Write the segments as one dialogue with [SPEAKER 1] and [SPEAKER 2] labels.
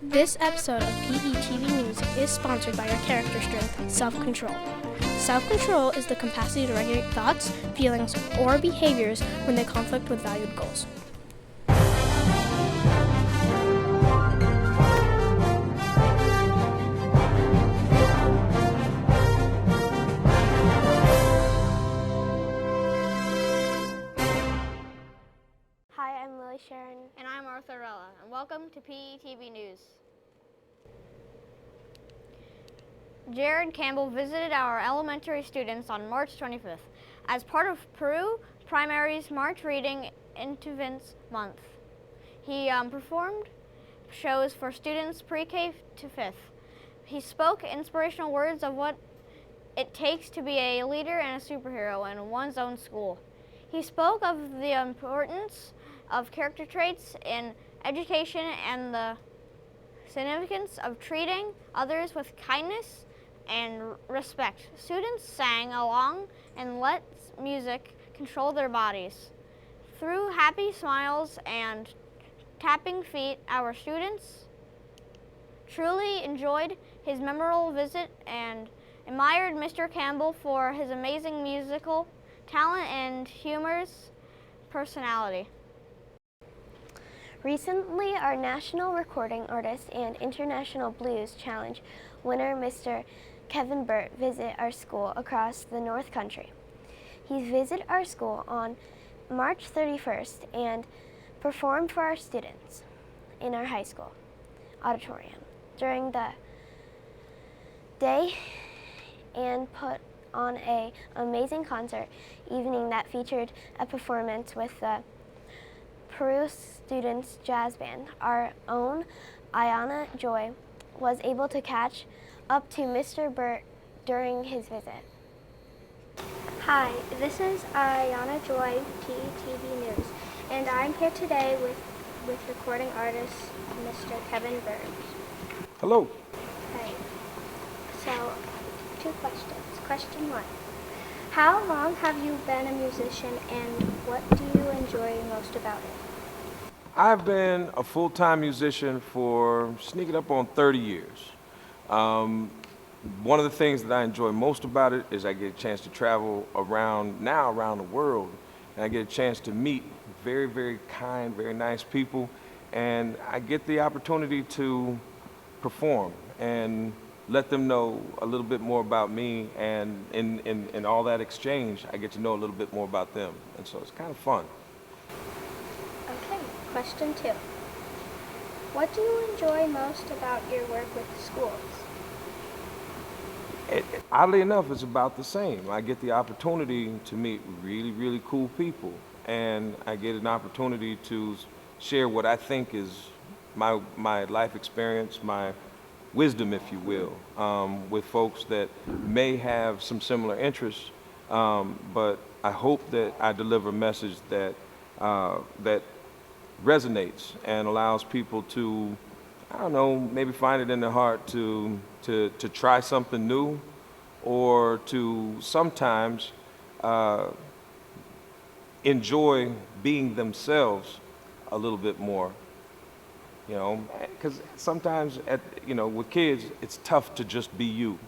[SPEAKER 1] This episode of PE TV News is sponsored by our character strength, self-control. Self-control is the capacity to regulate thoughts, feelings, or behaviors when they conflict with valued goals.
[SPEAKER 2] Hi, I'm Lily Sharon.
[SPEAKER 3] And I'm Arthurella, and welcome to PE TV News. Jared Campbell visited our elementary students on March 25th as part of Peru Primary's March Reading Interventions Month. He performed shows for students pre-K to 5th. He spoke inspirational words of what it takes to be a leader and a superhero in one's own school. He spoke of the importance of character traits in education and the significance of treating others with kindness and respect. Students sang along and let music control their bodies. Through happy smiles and tapping feet, our students truly enjoyed his memorable visit and admired Mr. Campbell for his amazing musical talent and humorous personality.
[SPEAKER 2] Recently, our National Recording Artist and International Blues Challenge winner, Mr. Kevin Burt, visit our school across the North Country. He visited our school on March 31st and performed for our students in our high school auditorium during the day and put on an amazing concert evening that featured a performance with the Peru Students Jazz Band. Our own Ayana Joy was able to catch up to Mr. Burt during his visit.
[SPEAKER 4] Hi, this is Ayana Joy, PETV News, and I'm here today with recording artist Mr. Kevin Burt.
[SPEAKER 5] Hello.
[SPEAKER 4] Hey. So, 2 questions. Question 1. How long have you been a musician and what do you enjoy most about it?
[SPEAKER 5] I've been a full-time musician for sneaking up on 30 years. One of the things that I enjoy most about it is I get a chance to travel around the world, and I get a chance to meet very, very kind, very nice people, and I get the opportunity to perform and let them know a little bit more about me, and in all that exchange, I get to know a little bit more about them, and so it's kind of fun.
[SPEAKER 4] Okay, question 2. What do you enjoy most about your work with the schools?
[SPEAKER 5] Oddly enough, it's about the same. I get the opportunity to meet really, really cool people, and I get an opportunity to share what I think is my life experience, my wisdom, if you will, with folks that may have some similar interests, but I hope that I deliver a message that that resonates and allows people to, I don't know, maybe find it in their heart to try something new, or to sometimes enjoy being themselves a little bit more. You know, because sometimes with kids, it's tough to just be you.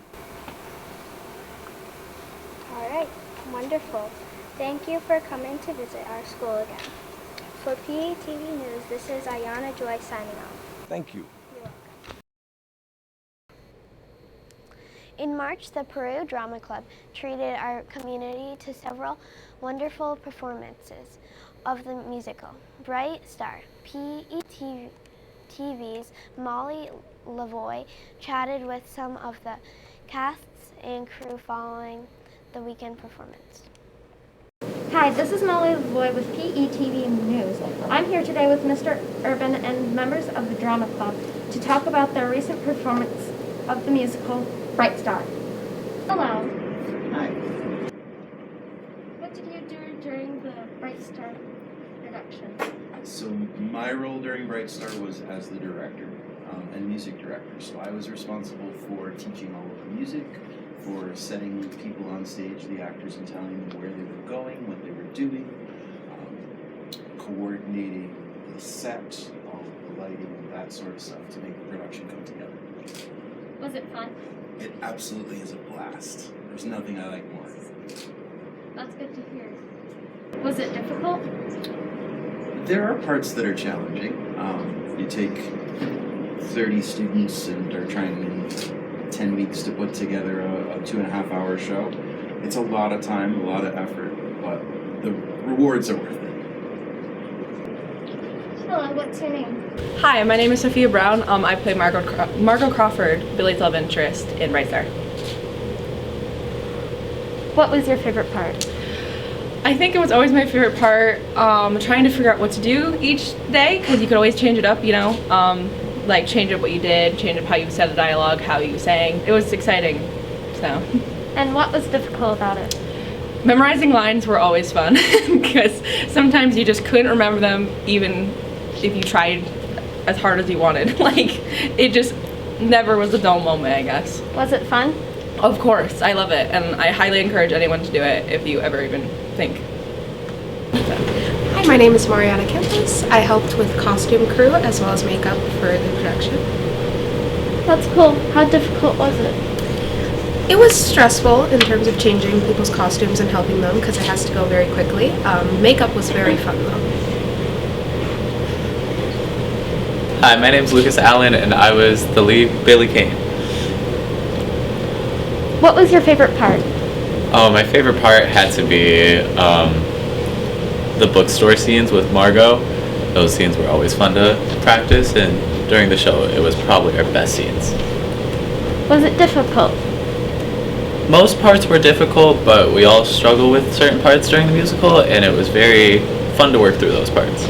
[SPEAKER 4] All right, wonderful. Thank you for coming to visit our school again. For PETV News, this is Ayana Joy signing off.
[SPEAKER 5] Thank you.
[SPEAKER 4] You're welcome.
[SPEAKER 2] In March, the Peru Drama Club treated our community to several wonderful performances of the musical Bright Star. PETV's Molly Lavoie chatted with some of the casts and crew following the weekend performance.
[SPEAKER 6] Hi, this is Molly Lavoie with PETV News. I'm here today with Mr. Urban and members of the Drama Club to talk about their recent performance of the musical Bright Star. Hello.
[SPEAKER 7] Hi.
[SPEAKER 6] What did you do during the Bright Star production?
[SPEAKER 7] So my role during Bright Star was as the director and music director. So I was responsible for teaching all of the music, for setting people on stage, the actors, and telling them where they were going, what they were doing, coordinating the set, all of the lighting, and that sort of stuff to make the production come together.
[SPEAKER 6] Was it fun?
[SPEAKER 7] It absolutely is a blast. There's nothing I like more.
[SPEAKER 6] That's good to hear. Was it difficult?
[SPEAKER 7] There are parts that are challenging. You take 30 students and are trying in 10 weeks to put together a 2.5-hour show. It's a lot of time, a lot of effort, but the rewards are worth it.
[SPEAKER 4] Hello, what's your name?
[SPEAKER 8] Hi, my name is Sophia Brown. I play Margot Crawford, Billy's love interest in Bright Star.
[SPEAKER 6] What was your favorite part?
[SPEAKER 8] I think it was always my favorite part, trying to figure out what to do each day, because you could always change it up, you know, like change up what you did, change up how you said the dialogue, how you sang. It was exciting, so.
[SPEAKER 6] And what was difficult about it?
[SPEAKER 8] Memorizing lines were always fun, because sometimes you just couldn't remember them, even if you tried as hard as you wanted. Like, it just never was a dull moment, I guess.
[SPEAKER 6] Was it fun?
[SPEAKER 8] Of course, I love it, and I highly encourage anyone to do it if you ever even think.
[SPEAKER 9] Hi, my name is Mariana Campbell. I helped with costume crew as well as makeup for the production.
[SPEAKER 6] That's cool. How difficult was it?
[SPEAKER 9] It was stressful in terms of changing people's costumes and helping them because it has to go very quickly. Makeup was very fun though.
[SPEAKER 10] Hi, my name is Lucas Allen, and I was the lead Billy Kane.
[SPEAKER 6] What was your favorite part?
[SPEAKER 10] Oh, my favorite part had to be the bookstore scenes with Margot. Those scenes were always fun to practice, and during the show, it was probably our best scenes.
[SPEAKER 6] Was it difficult?
[SPEAKER 10] Most parts were difficult, but we all struggle with certain parts during the musical, and it was very fun to work through those parts.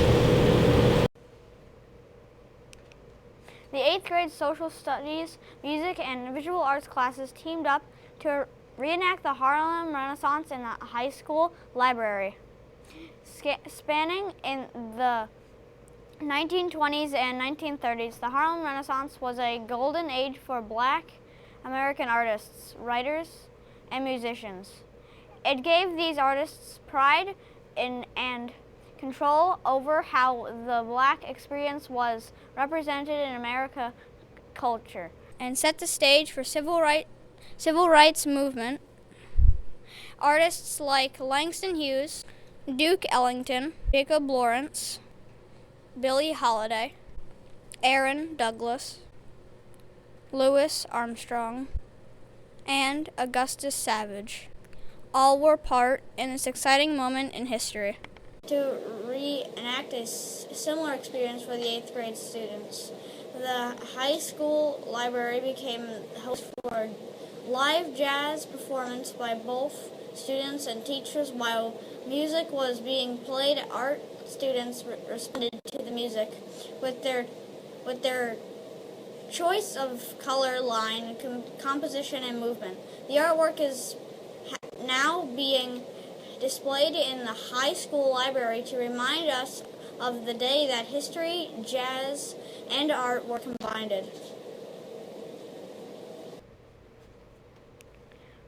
[SPEAKER 3] The 8th grade social studies, music, and visual arts classes teamed up to reenact the Harlem Renaissance in the high school library. Spanning in the 1920s and 1930s, the Harlem Renaissance was a golden age for Black American artists, writers, and musicians. It gave these artists pride in and control over how the Black experience was represented in American culture, and set the stage for civil rights movement. Artists like Langston Hughes, Duke Ellington, Jacob Lawrence, Billie Holiday, Aaron Douglas, Louis Armstrong, and Augustus Savage all were part in this exciting moment in history. To reenact a similar experience for the 8th grade students, the high school library became host for live jazz performance by both students and teachers. While music was being played, art students responded to the music with their choice of color, line, composition, and movement. The artwork is now being displayed in the high school library to remind us of the day that history, jazz, and art were combined.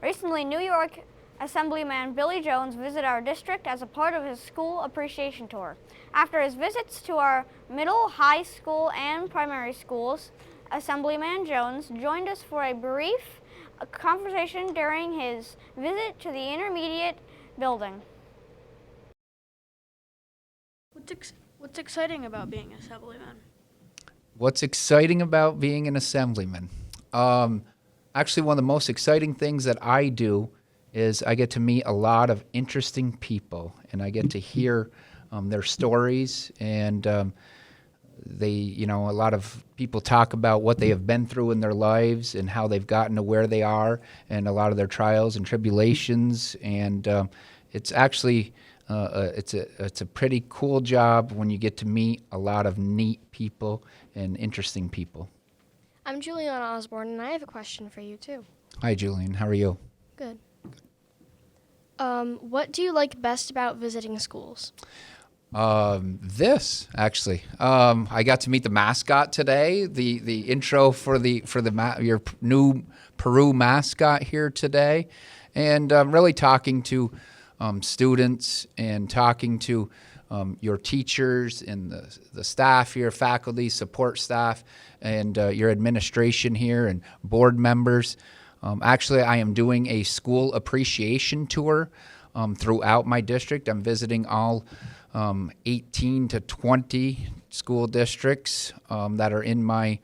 [SPEAKER 3] Recently, New York Assemblyman Billy Jones visited our district as a part of his school appreciation tour. After his visits to our middle, high school, and primary schools, Assemblyman Jones joined us for a brief conversation during his visit to the intermediate building.
[SPEAKER 1] What's exciting about being an assemblyman?
[SPEAKER 11] What's exciting about being an assemblyman? Actually, one of the most exciting things that I do is I get to meet a lot of interesting people, and I get to hear their stories, and a lot of people talk about what they have been through in their lives and how they've gotten to where they are, and a lot of their trials and tribulations, and it's actually it's a pretty cool job when you get to meet a lot of neat people and interesting people.
[SPEAKER 1] I'm Juliana Osborne, and I have a question for you, too.
[SPEAKER 11] Hi, Julian. How are you?
[SPEAKER 1] Good. What do you like best about visiting schools?
[SPEAKER 11] This actually, I got to meet the mascot today. The intro for your new Peru mascot here today, and really talking to students and talking to your teachers and the staff here, faculty, support staff, and your administration here and board members. Actually, I am doing a school appreciation tour throughout my district. I'm visiting all 18 to 20 school districts that are in my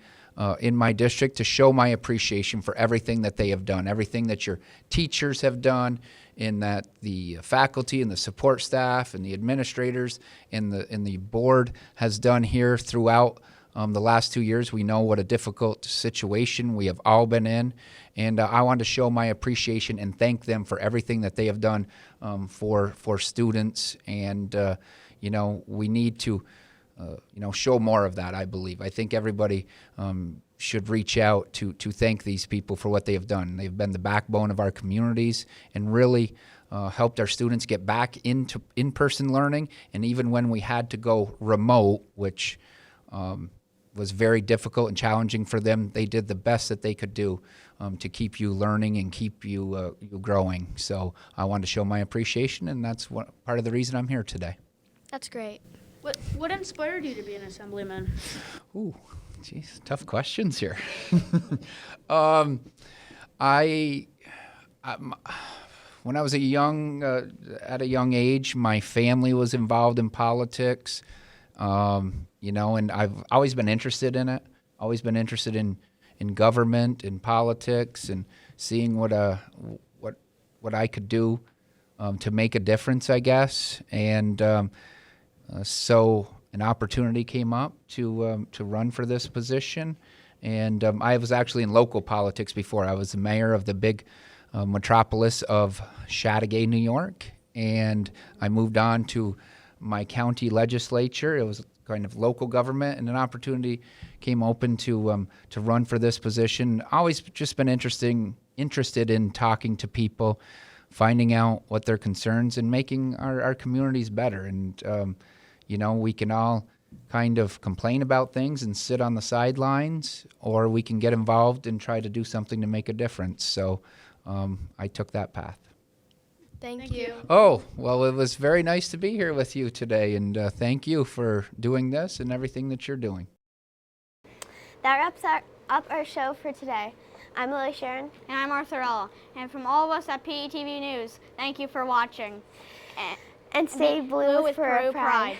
[SPEAKER 11] district to show my appreciation for everything that they have done, everything that your teachers have done, in that the faculty and the support staff and the administrators and the board has done here throughout the last 2 years. We know what a difficult situation we have all been in, and I want to show my appreciation and thank them for everything that they have done for students. And we need to show more of that, I believe. I think everybody should reach out to thank these people for what they have done. They've been the backbone of our communities and really helped our students get back into in-person learning. And even when we had to go remote, which was very difficult and challenging for them, they did the best that they could do to keep you learning and keep you growing. So I wanted to show my appreciation, and that's part of the reason I'm here today.
[SPEAKER 1] That's great.
[SPEAKER 12] What inspired you to be an assemblyman?
[SPEAKER 11] Ooh, geez, tough questions here. When I was at a young age, my family was involved in politics, and I've always been interested in it. Always been interested in government, in politics, and seeing what I could do to make a difference, I guess. And so an opportunity came up to run for this position, and I was actually in local politics before. I was the mayor of the big metropolis of Chateaugay, New York, and I moved on to my county legislature. It was kind of local government, and an opportunity came open to run for this position. Always just been interested in talking to people, finding out what their concerns, and making our communities better. And we can all kind of complain about things and sit on the sidelines, or we can get involved and try to do something to make a difference. So I took that path.
[SPEAKER 1] Thank you.
[SPEAKER 11] Oh, well, it was very nice to be here with you today, and thank you for doing this and everything that you're doing.
[SPEAKER 2] That wraps up our show for today. I'm Lily Sharon.
[SPEAKER 3] And I'm Arthur Ella. And from all of us at PETV News, thank you for watching.
[SPEAKER 2] And stay blue with Peru pride.